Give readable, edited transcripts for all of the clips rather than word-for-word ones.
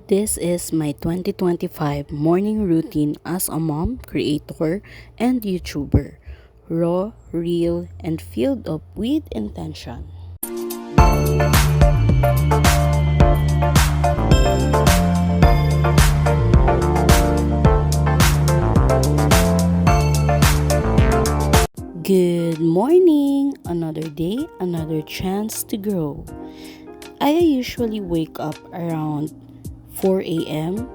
This is my 2025 morning routine as a mom, creator, and YouTuber. Raw, real, and filled up with intention. Good morning! Another day, another chance to grow. I usually wake up around 4 a.m.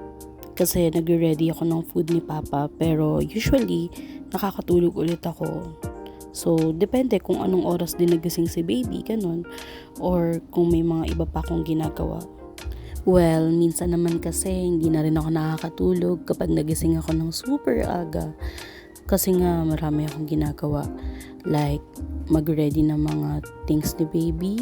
kasi nagre-ready ako ng food ni Papa, pero usually nakakatulog ulit ako. So, depende kung anong oras din nagising si baby, ganun. Or kung may mga iba pa akong ginagawa. Well, minsan naman kasi hindi na rin ako nakakatulog kapag nagising ako ng super aga. Kasi nga marami akong ginagawa. Like, mag-ready ng mga things ni baby,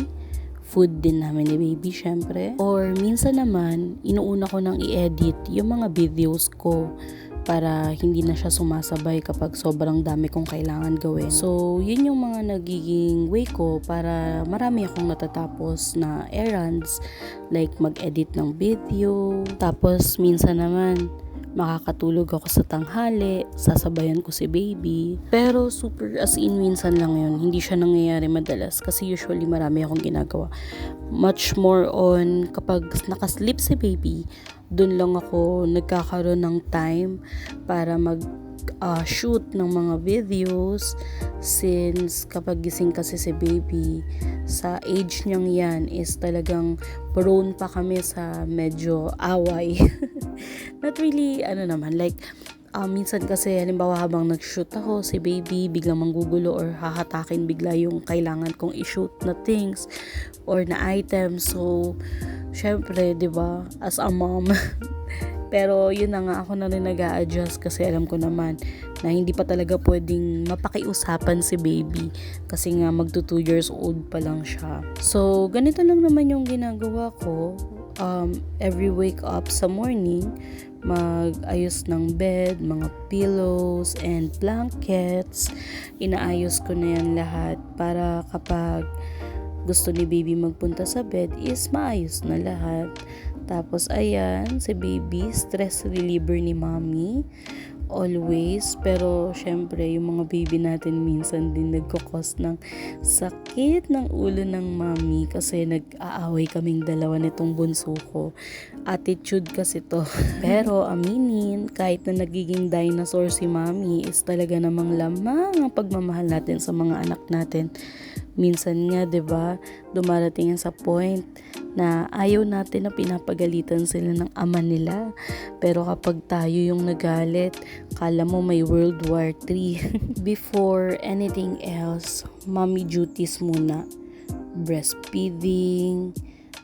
food din namin ni baby syempre. Or minsan naman, inuuna ko nang i-edit yung mga videos ko para hindi na siya sumasabay kapag sobrang dami kong kailangan gawin. So, yun yung mga nagiging way ko para marami akong natatapos na errands, like mag-edit ng video. Tapos, minsan naman, makakatulog ako sa tanghali, sasabayan ko si baby. Pero super as in minsan lang yun, hindi siya nangyayari madalas kasi usually marami akong ginagawa. Much more on kapag nakasleep si baby, dun lang ako nagkakaroon ng time para shoot ng mga videos, since kapag gising kasi si baby sa age niyang yan is talagang prone pa kami sa medyo away. Not really like minsan kasi halimbawa habang nag-shoot ako si baby biglang manggugulo or hahatakin bigla yung kailangan kong i-shoot na things or na items. So syempre 'di ba, as a mom pero yun na nga, ako na rin nag-a-adjust kasi alam ko naman na hindi pa talaga pwedeng mapakiusapan si baby kasi nga magto 2 years old pa lang siya. So ganito lang naman yung ginagawa ko. Every wake up sa morning, mag-ayos ng bed, mga pillows and blankets. Inaayos ko na yan lahat para kapag gusto ni baby magpunta sa bed is maayos na lahat. Tapos ayan, si baby, stress reliever ni mommy. Always. Pero syempre, yung mga baby natin minsan din nagkakos ng sakit ng ulo ng mommy kasi nag-aaway kaming dalawa nitong bunso ko. Attitude kasi to. Pero aminin, kahit na nagiging dinosaur si mommy is talaga namang lamang ang pagmamahal natin sa mga anak natin. Minsan nga, 'di ba, dumarating sa point na ayaw natin na pinapagalitan sila ng ama nila. Pero kapag tayo yung nagalit, kala mo may World War III. Before anything else, mommy duties muna. Breastfeeding,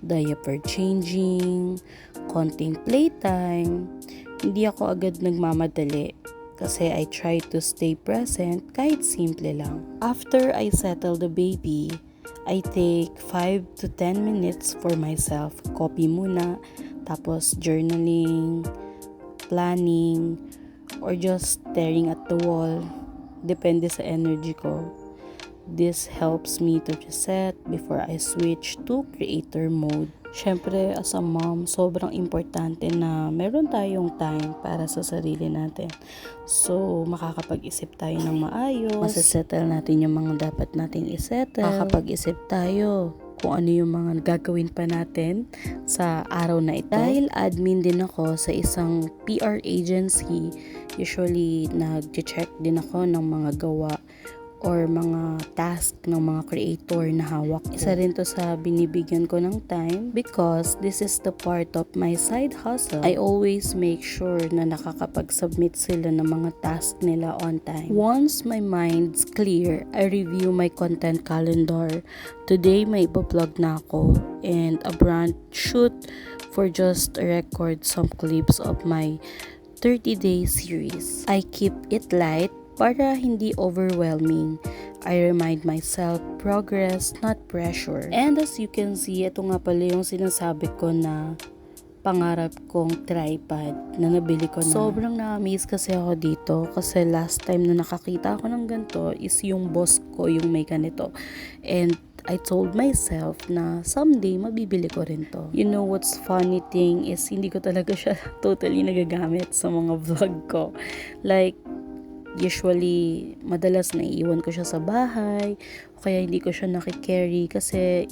diaper changing, konting playtime. Hindi ako agad nagmamadali kasi I try to stay present kahit simple lang. After I settle the baby, I take 5 to 10 minutes for myself. Copy muna, tapos journaling, planning, or just staring at the wall. Depende sa energy ko. This helps me to reset before I switch to creator mode. Syempre, as a mom, sobrang importante na meron tayong time para sa sarili natin. So, makakapag-isip tayo ng maayos. Masasettle natin yung mga dapat natin isettle. Makakapag-isip tayo kung ano yung mga gagawin pa natin sa araw na ito. Dahil admin din ako sa isang PR agency, usually nag-check din ako ng mga gawa or mga task ng mga creator na hawak. Isa rin to sa binibigyan ko ng time because this is the part of my side hustle. I always make sure na nakakapag-submit sila ng mga task nila on time. Once my mind's clear, I review my content calendar. Today may iba-vlog na ako and a brand shoot for just to record some clips of my 30-day series. I keep it light para hindi overwhelming. I remind myself progress, not pressure. And as you can see, ito nga pala yung sinasabi ko na pangarap kong tripod na nabili ko na. Sobrang na-amaze kasi ako dito kasi last time na nakakita ako ng ganito is yung boss ko yung may ganito. And I told myself na someday mabibili ko rin to. You know what's funny thing is hindi ko talaga siya totally nagagamit sa mga vlog ko. Like, usually, madalas naiiwan ko siya sa bahay, o kaya hindi ko siya nakikarry kasi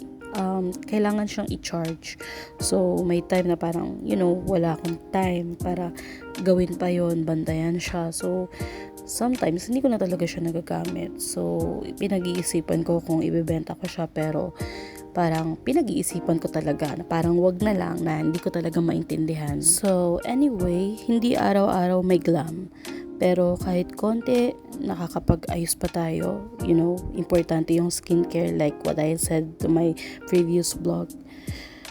kailangan siyang i-charge. So, may time na parang, wala akong time para gawin pa yon, bantayan siya. So, sometimes, hindi ko na talaga siya nagagamit. So, pinag-iisipan ko kung ibebenta ko siya, pero parang pinag-iisipan ko talaga na parang wag na lang, na hindi ko talaga maintindihan. So, anyway, hindi araw-araw may glam. Pero kahit konti, nakakapag-ayos pa tayo. Importante yung skincare, like what I said to my previous vlog.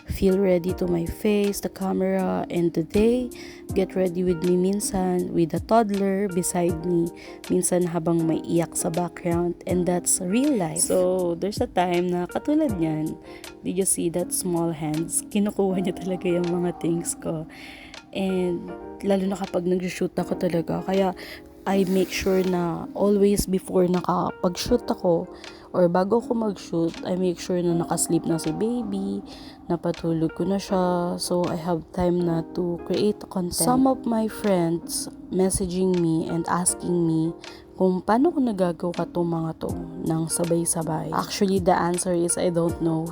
Feel ready to my face, the camera, and the day. Get ready with me minsan, with a toddler beside me. Minsan habang may iyak sa background, and that's real life. So, there's a time na katulad niyan. Did you see that small hands? Kinukuha niya talaga yung mga things ko. And lalo na kapag nag-shoot ako talaga. Kaya I make sure na always before nakapag-shoot ako or bago ako mag-shoot, I make sure na nakasleep na si baby, napatulog ko na siya. So I have time na to create content. Some of my friends messaging me and asking me kung paano ko nagagawa itong mga to ng sabay-sabay. Actually, the answer is I don't know.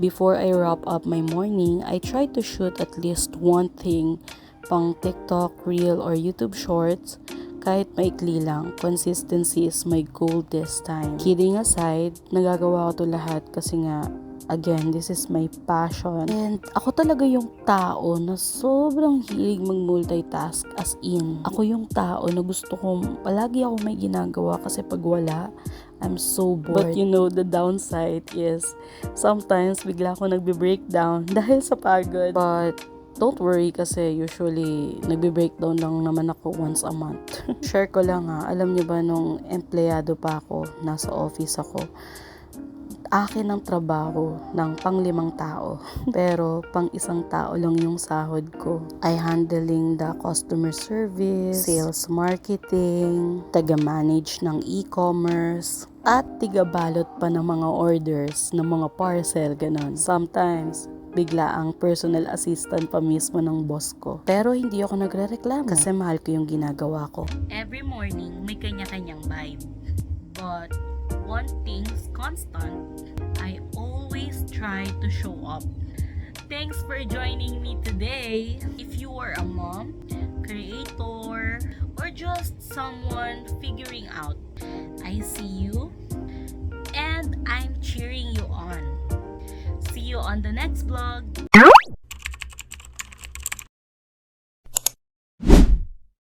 Before I wrap up my morning, I try to shoot at least one thing pang TikTok, Reel, or YouTube Shorts. Kahit maikli lang, consistency is my goal this time. Kidding aside, nagagawa ko to lahat kasi nga, again, this is my passion. And ako talaga yung tao na sobrang hilig mag-multitask, as in. Ako yung tao na gusto kong palagi ako may ginagawa kasi pag wala, I'm so bored. But the downside is sometimes bigla ako nagbe-breakdown dahil sa pagod. But don't worry kasi usually nagbe-breakdown lang naman ako once a month. Share ko lang alam niyo ba nung empleyado pa ako, nasa office ako, akin ang trabaho ng pang-5 tao. Pero pang-1 tao lang yung sahod ko. I handling the customer service, sales marketing, taga-manage ng e-commerce, at tiga-balot pa ng mga orders, ng mga parcel, ganon. Sometimes, bigla ang personal assistant pa mismo ng boss ko. Pero hindi ako nagre-reklamo kasi mahal ko yung ginagawa ko. Every morning, may kanya-kanyang vibe. But one thing's constant, I always try to show up. Thanks for joining me today. If you are a mom, creator, or just someone figuring out, I see you and I'm cheering you on. See you on the next vlog.